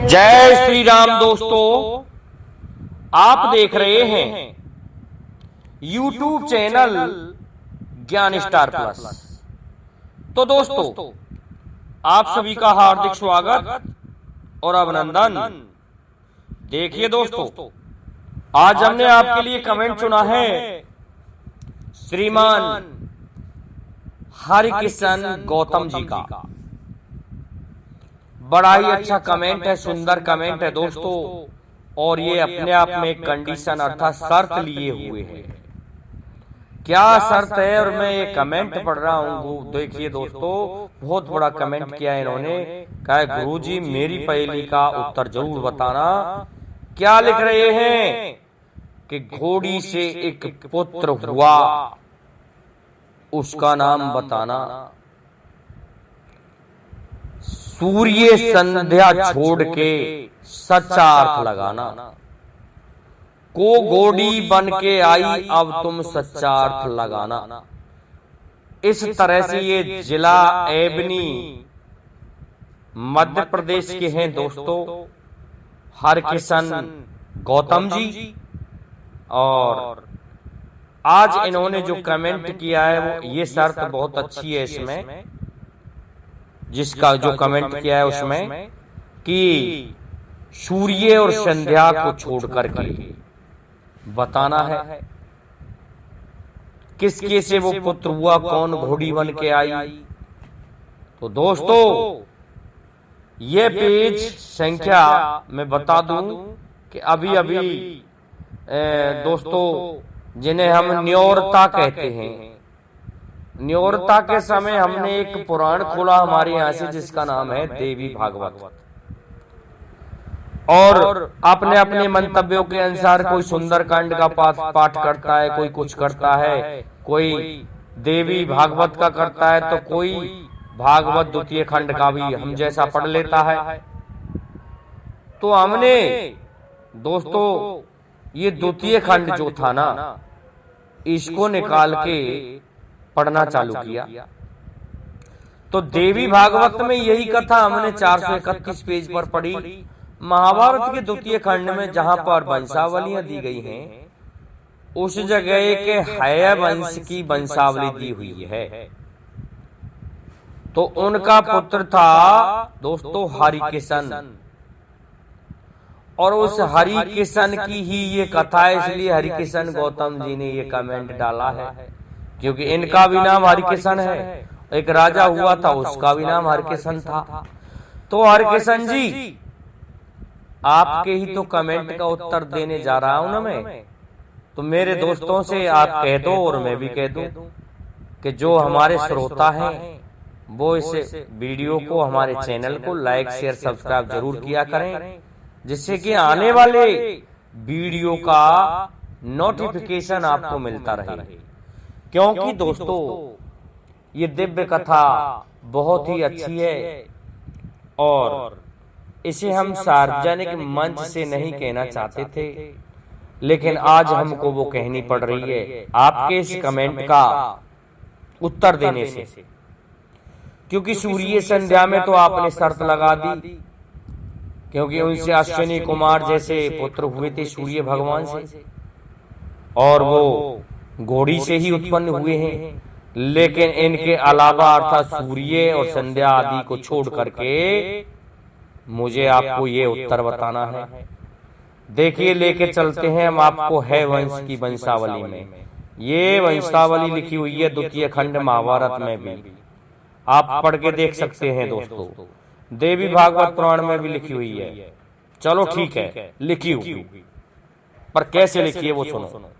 जय श्री राम दोस्तों, आप देख रहे हैं YouTube चैनल ज्ञान स्टार प्लस। तो दोस्तों, आप सभी का हार्दिक स्वागत और अभिनंदन। देखिए दोस्तों, आज हमने आपके लिए कमेंट चुना है श्रीमान हरिकिशन गौतम जी का। बड़ा ही अच्छा कमेंट है, सुंदर कमेंट है दोस्तों, और ये अपने आप में एक कंडीशन अर्थात शर्त लिए हुए है। क्या शर्त है और मैं ये कमेंट पढ़ रहा हूँ। देखिए दोस्तों, बहुत बड़ा कमेंट किया इन्होंने। कहा गुरुजी मेरी पहेली का उत्तर जरूर बताना। क्या लिख रहे हैं कि घोड़ी से एक पुत्र हुआ, उसका नाम बताना। सूर्य संध्या छोड़ के सच्चा अर्थ लगाना। को घोड़ी बन के आई, अब तुम सच्चा अर्थ लगाना। इस तरह से ये जिला एबनी मध्य प्रदेश के हैं दोस्तों हरिकिशन गौतम जी। और आज इन्होंने जो कमेंट किया है वो ये शर्त बहुत अच्छी है इसमें, जिसका जो कमेंट किया है उसमें कि सूर्य और संध्या को छोड़ करके बताना है किसके से वो पुत्र हुआ, कौन घोड़ी बन के आई। तो दोस्तों, ये पेज संख्या मैं बता दूं कि अभी अभी दोस्तों जिन्हें हम न्योरता कहते हैं, न्योरता के समय हमने एक पुराण खोला हमारे यहाँ से जिसका नाम है देवी भागवत। और अपने अपने मंतव्यों के अनुसार कोई सुंदरकांड का पाठ करता है, कोई कुछ करता है, कोई देवी भागवत का करता है, तो कोई भागवत द्वितीय खंड का भी हम जैसा पढ़ लेता है। तो हमने दोस्तों ये द्वितीय खंड जो था ना, इसको निकाल के पढ़ना चालू किया। तो देवी भागवत में यही कथा हमने 431 पेज पर पढ़ी। महाभारत के द्वितीय खंड में जहां पर वंशावलियां दी गई हैं, उस जगह के हय वंश की वंशावली दी हुई है। तो उनका पुत्र था दोस्तों हरिकिशन, और उस हरिकिशन की ही ये कथा है, इसलिए हरिकिशन गौतम जी ने ये कमेंट डाला है, क्योंकि इनका भी नाम हरिकिशन है। एक राजा हुआ था, उसका भी नाम हरिकिशन था। तो हरिकिशन जी, आपके ही तो कमेंट का उत्तर देने जा रहा हूं ना मैं, तो मेरे दोस्तों से आप कह दो और मैं भी कह दूं कि जो हमारे श्रोता हैं वो इस वीडियो को, हमारे चैनल को लाइक शेयर सब्सक्राइब जरूर किया करें, जिससे कि आने वाले वीडियो का नोटिफिकेशन आपको मिलता रहे। क्योंकि दोस्तों ये दिव्य कथा बहुत ही अच्छी है और इसे हम सार्वजनिक मंच से नहीं कहना चाहते थे, लेकिन आज हमको वो कहनी पड़ रही है आपके इस कमेंट का उत्तर देने से। क्योंकि सूर्य संध्या में तो आपने शर्त लगा दी, क्योंकि उनसे अश्विनी कुमार जैसे पुत्र हुए थे सूर्य भगवान से, और वो घोड़ी से ही उत्पन्न हुए हैं। लेकिन इनके अलावा अर्थात सूर्य और संध्या आदि को छोड़ करके मुझे आपको ये उत्तर बताना है। देखिए, लेके चलते हैं हम आपको है वंश की वंशावली में। ये वंशावली लिखी हुई है द्वितीय खंड महाभारत में भी, आप पढ़ के देख सकते हैं दोस्तों। देवी भागवत पुराण में भी लिखी हुई है। चलो ठीक है, लिखी हुई, पर कैसे लिखी है वो सुनो।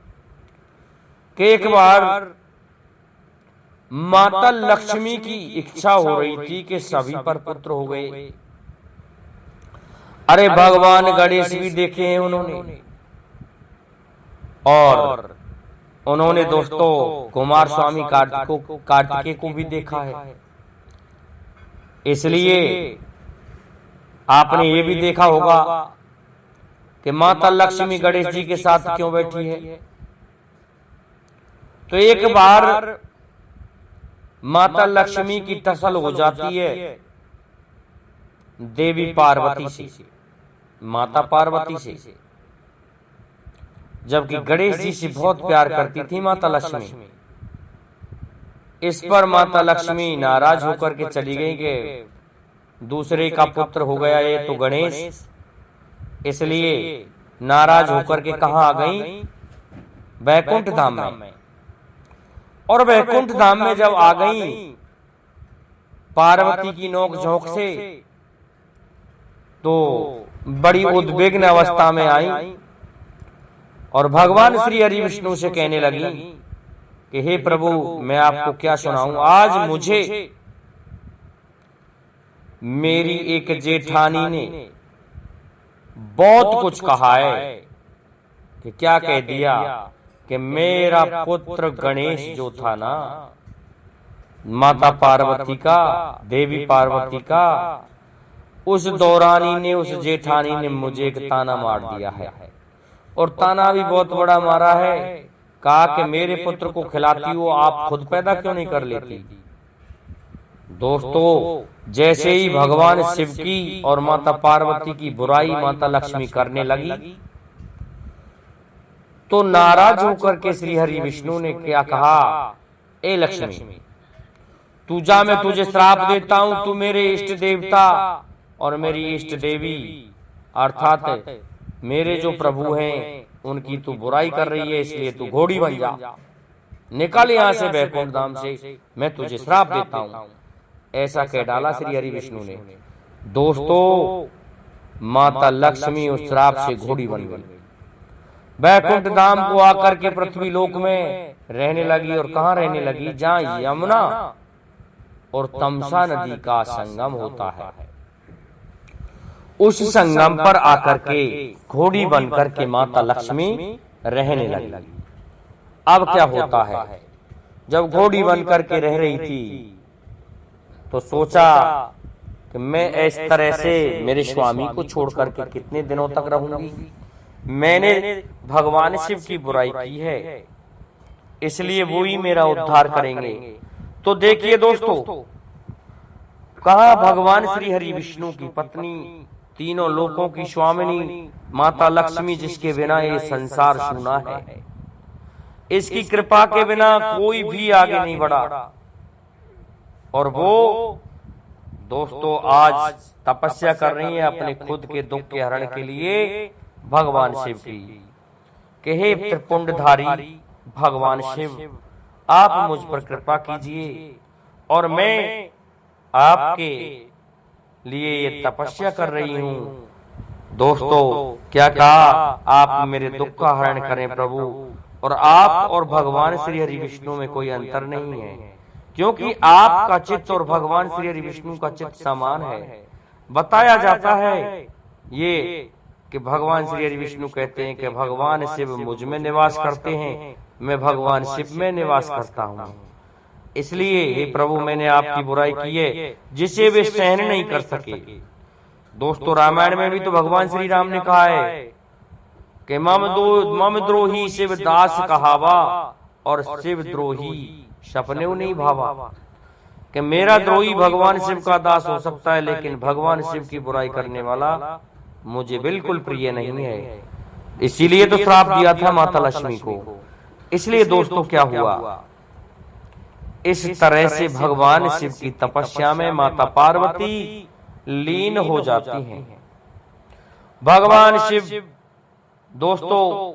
कि एक बार माता लक्ष्मी की इच्छा हो रही थी कि सभी पर पुत्र हो गए। अरे भगवान गणेश भी देखे हैं उन्होंने, और उन्होंने दोस्तों कुमार स्वामी कार्तिकेय को भी देखा है। इसलिए आपने ये भी देखा होगा कि माता लक्ष्मी गणेश जी के साथ क्यों बैठी है। तो एक बार माता लक्ष्मी की टसल हो जाती है देवी पार्वती से। माता पार्वती से, जबकि गणेश जी से बहुत प्यार करती थी माता लक्ष्मी। इस पर माता लक्ष्मी नाराज होकर के चली गई कि दूसरे का पुत्र हो गया ये तो गणेश, इसलिए नाराज होकर के कहाँ आ गई? वैकुंठ धाम में। और वैकुंठ धाम में जब आ गई पार्वती की नोक झोंक से, तो बड़ी उद्विग्न अवस्था में आई और भगवान श्री हरि विष्णु से कहने लगी कि हे प्रभु, मैं आपको क्या सुनाऊं। आज मुझे मेरी एक जेठानी ने बहुत कुछ कहा है। कि क्या कह दिया? कि मेरा पुत्र गणेश जो था ना, माता पार्वती का, देवी पार्वती का, उस दौरानी ने, उस जेठानी ने मुझे एक ताना मार दिया है। और ताना भी बहुत बड़ा मारा है। कहा कि मेरे पुत्र को खिलाती हो, आप खुद पैदा क्यों नहीं कर लेती? दोस्तों, जैसे ही भगवान शिव की और माता पार्वती की बुराई माता लक्ष्मी करने लगी, तो नाराज होकर के श्री हरि विष्णु ने क्या कहा? ए लक्ष्मी, तू जा, मैं तुझे श्राप देता हूं। तू मेरे इष्ट देवता और मेरी इष्ट देवी अर्थात मेरे जो प्रभु हैं उनकी तू बुराई कर रही है, इसलिए तू घोड़ी बन जा, निकल यहां से वैकुंठ धाम से, मैं तुझे श्राप देता हूं। ऐसा कह डाला श्री हरि विष्णु ने। दोस्तों, माता लक्ष्मी उस श्राप से घोड़ी बन गई, वैकुंठ धाम को आकर के पृथ्वी लोक में रहने लगी। और कहां रहने लगी? जहां यमुना और तमसा नदी का संगम होता है, उस संगम पर आकर के घोड़ी बनकर के माता लक्ष्मी रहने लगी। अब क्या होता है? जब घोड़ी बनकर के रह रही थी तो सोचा कि मैं इस तरह से मेरे स्वामी को छोड़ करके कितने दिनों तक रहूंगी। मैंने भगवान शिव की बुराई की है, इसलिए वो ही मेरा उद्धार करेंगे। तो देखिए दोस्तों, कहा भगवान श्री हरि विष्णु की पत्नी, तीनों लोकों की स्वामिनी माता लक्ष्मी, जिसके बिना ये संसार सुना है, इसकी कृपा के बिना कोई भी आगे नहीं बढ़ा। और वो दोस्तों आज तपस्या कर रही है अपने खुद के दुख के हरण के लिए भगवान शिव की। कि हे त्रिपुंडधारी भगवान शिव, आप मुझ पर कृपा कीजिए और मैं आपके लिए ये तपस्या कर रही हूं। दोस्तों, क्या कहा? आप मेरे दुख का हरण करें प्रभु। और आप और भगवान श्री हरि विष्णु में कोई अंतर नहीं है, क्योंकि आपका चित्त और भगवान श्री हरि विष्णु का चित्त समान है। बताया जाता है ये कि भगवान श्री हरि विष्णु कहते हैं कि भगवान शिव मुझ में निवास करते हैं, मैं भगवान शिव में निवास करता हूँ। इसलिए हे प्रभु, मैंने आपकी बुराई की है जिसे वे सहन नहीं कर सके। दोस्तों, रामायण में भी तो भगवान श्री राम ने कहा है कि मम द्रोही शिव दास कहावा, और शिव द्रोही सपने नहीं भावा। कि मेरा द्रोही भगवान शिव का दास हो सकता है, लेकिन भगवान शिव की बुराई करने वाला मुझे बिल्कुल प्रिय नहीं है। इसीलिए तो श्राप दिया था माता लक्ष्मी को। इसलिए दोस्तों, क्या हुआ? इस तरह से भगवान शिव की तपस्या में माता पार्वती लीन हो जाती हैं। भगवान शिव दोस्तों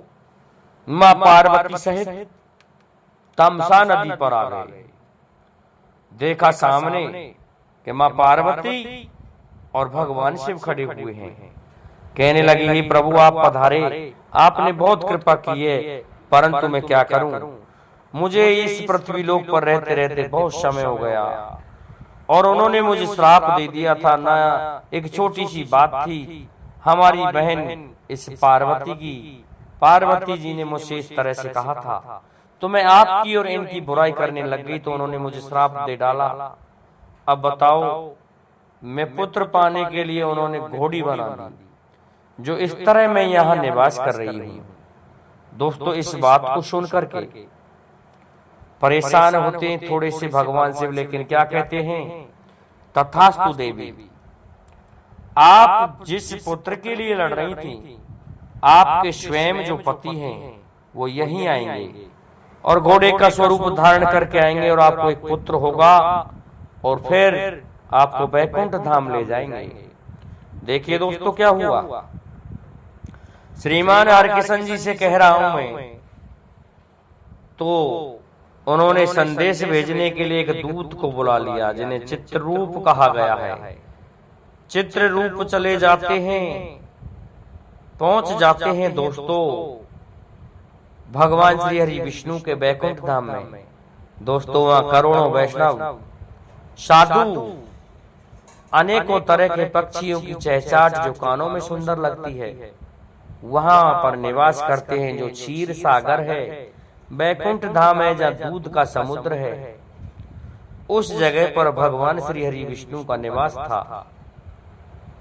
मां पार्वती सहित तमसा नदी पर आ गए। देखा सामने कि मां पार्वती और भगवान शिव खड़े हुए हैं। कहने लगी, हे प्रभु, आप पधारे, आपने बहुत कृपा की है, परंतु मैं क्या करूं? मुझे इस पृथ्वी लोक पर रहते रहते बहुत समय हो गया और उन्होंने मुझे श्राप दे दिया था ना। एक छोटी सी बात थी, हमारी बहन इस पार्वती जी ने मुझसे इस तरह से कहा था, तो मैं आपकी और इनकी बुराई करने लग गई, तो उन्होंने मुझे श्राप दे डाला। अब बताओ, मैं पुत्र पाने के लिए उन्होंने घोड़ी बना दी, जो इस तरह मैं यहाँ निवास कर रही हूँ। दोस्तों, इस बात को सुन करके परेशान होते हैं थोड़े से भगवान शिव, लेकिन क्या कहते हैं? तथास्तु देवी, आप जिस पुत्र के लिए लड़ रही थी, आपके स्वयं जो पति हैं वो यहीं आएंगे और घोड़े का स्वरूप धारण करके आएंगे और आपको एक पुत्र होगा और फिर आपको बैकुंठ धाम ले जाएंगे। देखिए दोस्तों क्या हुआ। श्रीमान हरकिशन जी से कह रहा हूं मैं, तो उन्होंने संदेश भेजने के लिए एक दूत को बुला लिया जिन्हें चित्ररूप कहा गया है। चित्ररूप चले जाते हैं, पहुंच जाते हैं दोस्तों भगवान श्री हरि विष्णु के बैकुंठ धाम में। दोस्तों वहां करोड़ों वैष्णव साधु, अनेकों तरह के पक्षियों की चहचहाट जो कानों में सुंदर लगती है, वहां पर निवास करते हैं। जो क्षीर सागर है, बैकुंठ धाम है, जहाँ दूध का समुद्र है, उस जगह पर भगवान श्री हरि विष्णु का निवास था।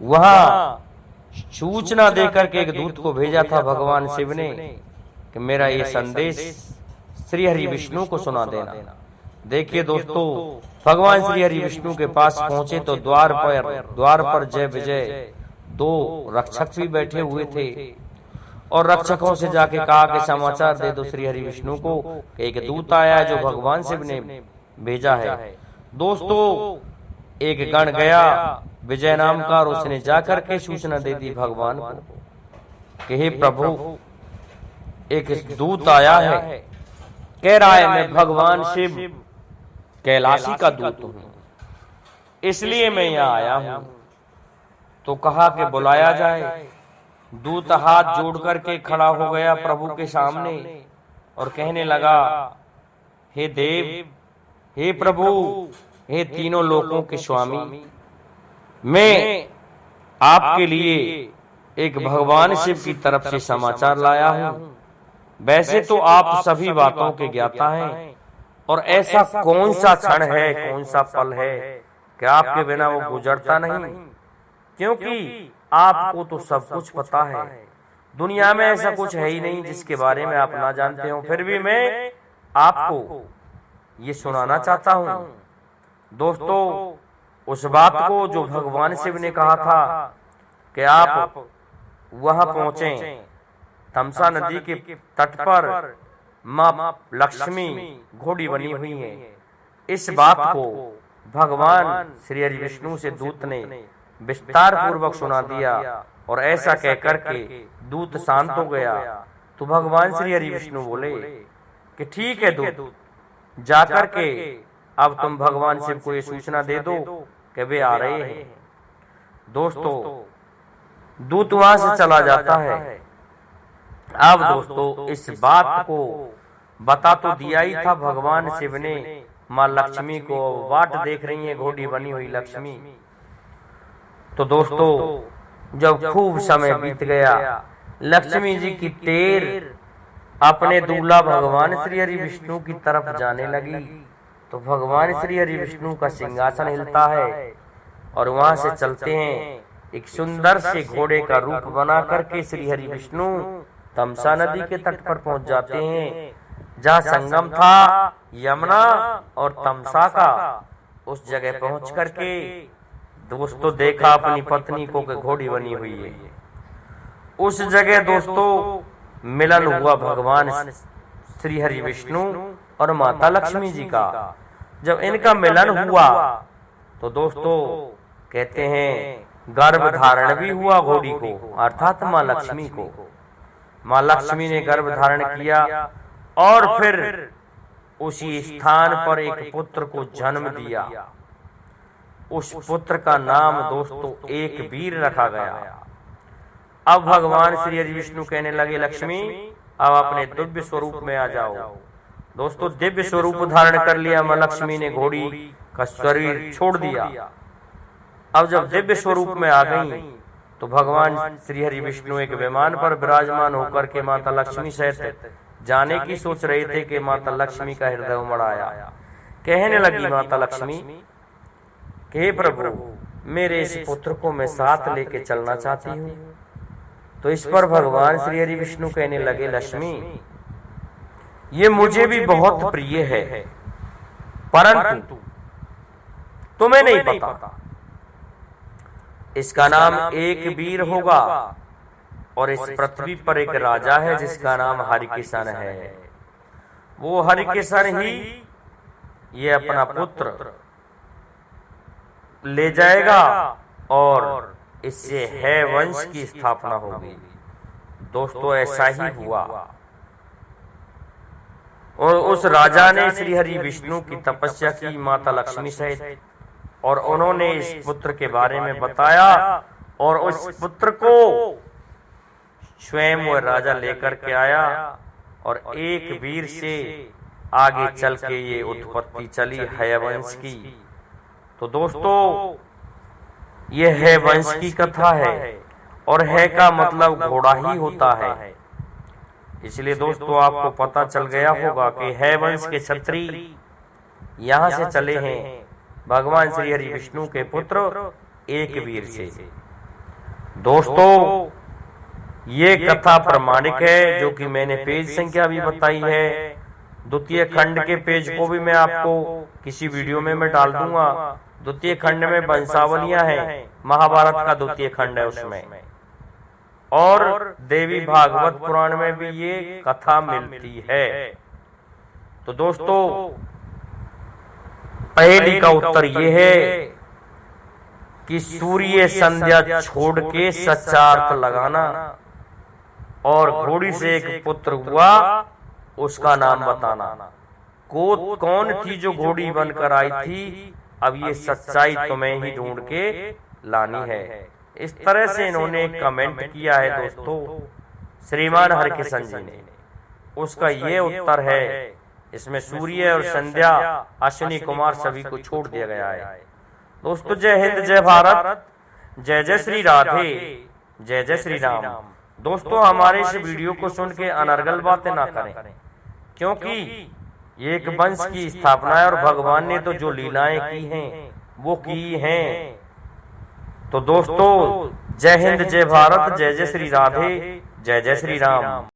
वहां सूचना देकर के एक दूत को भेजा था भगवान शिव ने कि मेरा ये संदेश श्री हरि विष्णु को सुना देना। देखिए दोस्तों, भगवान श्री हरि विष्णु के पास पहुंचे तो द्वार पर जय विजय 2 रक्षक भी बैठे हुए थे और रक्षकों से जाके कहा कि समाचार दे दो श्री हरि विष्णु को कि एक दूत आया है जो भगवान शिव ने भेजा है। दोस्तों एक गण गया विजय नाम का और उसने जाकर के सूचना दे दी भगवान को कि हे प्रभु, एक दूत आया है, कह रहा है मैं भगवान शिव कैलाशी का दूत हूं, इसलिए मैं यहाँ आया हूं। तो कहा कि बुलाया जाए। दूत हाथ जोड़ करके खड़ा हो गया प्रभु के सामने और कहने लगा, हे देव, हे प्रभु, हे तीनों लोकों के स्वामी, मैं आपके लिए एक भगवान शिव की तरफ से समाचार लाया हूं। वैसे तो आप सभी बातों के ज्ञाता हैं और ऐसा कौन सा क्षण है, कौन सा पल है कि आपके बिना वो गुजरता नहीं, क्योंकि आपको तो सब कुछ पता है। दुनिया में ऐसा कुछ है ही नहीं जिसके बारे में आप ना जानते हो, फिर भी मैं आपको ये सुनाना चाहता हूं। दोस्तों उस बात को जो भगवान शिव ने कहा था कि आप वहां पहुंचे, तमसा नदी के तट पर मां लक्ष्मी घोड़ी बनी हुई है, इस बात को भगवान श्री हरि विष्णु से दूत ने विस्तार पूर्वक सुना दिया और ऐसा कहकर के दूत शांत हो गया। तो भगवान श्री हरि विष्णु बोले कि ठीक है दूत, जाकर के अब तुम भगवान शिव को ये सूचना दे दो कि वे आ रहे हैं। दोस्तों दूत वहां से चला जाता है। अब दोस्तों इस बात को बता तो दिया ही था भगवान शिव ने माँ लक्ष्मी को, वाट देख रही है घोड़ी बनी हुई लक्ष्मी। तो दोस्तों जब खूब समय बीत गया, लक्ष्मी जी की तेर अपने दूल्हा भगवान श्री हरि विष्णु की तरफ जाने लगी, तो भगवान श्री हरि विष्णु का सिंहासन हिलता है और वहां से चलते हैं। एक सुंदर से घोड़े का रूप बना करके श्री हरि विष्णु तमसा नदी के तट पर पहुंच जाते हैं, जहाँ संगम था यमुना और तमसा का। उस जगह पहुंच करके दोस्तों देखा अपनी पत्नी को कि घोड़ी बनी हुई है। उस जगह दोस्तों मिलन हुआ भगवान श्री हरि विष्णु और माता लक्ष्मी जी का। जब इनका मिलन हुआ तो दोस्तों कहते हैं गर्भ धारण भी हुआ घोड़ी को, अर्थात माँ लक्ष्मी को। माँ लक्ष्मी ने गर्भ धारण किया और फिर उसी स्थान पर एक पुत्र को जन्म दिया। उस पुत्र का नाम दोस्तों एक वीर रखा गया। अब भगवान श्री हरि विष्णु कहने लगे, लक्ष्मी अब अपने दिव्य स्वरूप में आ जाओ। दोस्तों दिव्य स्वरूप धारण कर लिया माँ लक्ष्मी ने, घोड़ी का शरीर छोड़ दिया। अब जब दिव्य स्वरूप में आ गई तो भगवान श्री हरि विष्णु एक विमान पर विराजमान होकर के माता लक्ष्मी सहित जाने की सोच रहे थे कि माता लक्ष्मी का हृदय उमड़ आया। कहने लगी माता लक्ष्मी कि हे प्रभु, मेरे इस पुत्र को मैं साथ लेके चलना चाहती हूँ। तो इस पर भगवान श्री हरि विष्णु कहने लगे, लक्ष्मी ये मुझे भी बहुत प्रिय है, परंतु तुम्हें नहीं पता इसका नाम एक वीर होगा और इस पृथ्वी पर एक राजा है जिसका नाम हरिकिशन है। वो हरिकिशन ही ये अपना पुत्र ले जाएगा और इससे है वंश की स्थापना होगी। दोस्तों ऐसा ही हुआ और उस राजा ने श्री हरि विष्णु की तपस्या की माता लक्ष्मी सहित, और उन्होंने इस पुत्र के बारे में बताया और उस पुत्र को स्वयं वह राजा लेकर के आया और एक वीर से आगे चल के ये उत्पत्ति चली है वंश की। तो दोस्तों ये है वंश की कथा है और है का मतलब घोड़ा ही होता है। इसलिए दोस्तों आपको पता चल गया होगा कि है वंश के क्षत्रिय यहाँ से चले हैं भगवान श्री हरि विष्णु के पुत्र एक वीर से। दोस्तों ये कथा प्रमाणिक है जो कि मैंने पेज संख्या भी बताई है। द्वितीय खंड के पेज को भी मैं आपको किसी वीडियो में मैं डाल दूंगा। द्वितीय खंड में वंशावलियां हैं, महाभारत का द्वितीय खंड है उसमें, और देवी भागवत पुराण में भी ये कथा मिलती है। तो दोस्तों पहली का उत्तर ये है कि सूर्य संध्या छोड़ के सच्चा अर्थ लगाना और घोड़ी से एक पुत्र हुआ उसका नाम बताना। कौन थी जो घोड़ी बनकर आई थी, अब ये सच्चाई तुम्हें ही ढूंढ के लानी है। इस तरह से इन्होंने कमेंट किया है दोस्तों श्रीमान हरिकिशन जी ने। उसका ये उत्तर है। इसमें सूर्य और संध्या अश्विनी कुमार सभी को छोड़ दिया गया है। दोस्तों जय हिंद, जय भारत, जय जय श्री राधे, जय जय श्री राम। दोस्तों हमारे इस वीडियो को सुन के अनर्गल बातें ना करें, क्योंकि ये एक वंश की स्थापना है और भगवान ने तो जो लीलाएं की हैं वो की हैं। तो दोस्तों जय हिंद, जय भारत, जय जय श्री राधे, जय जय श्री राम।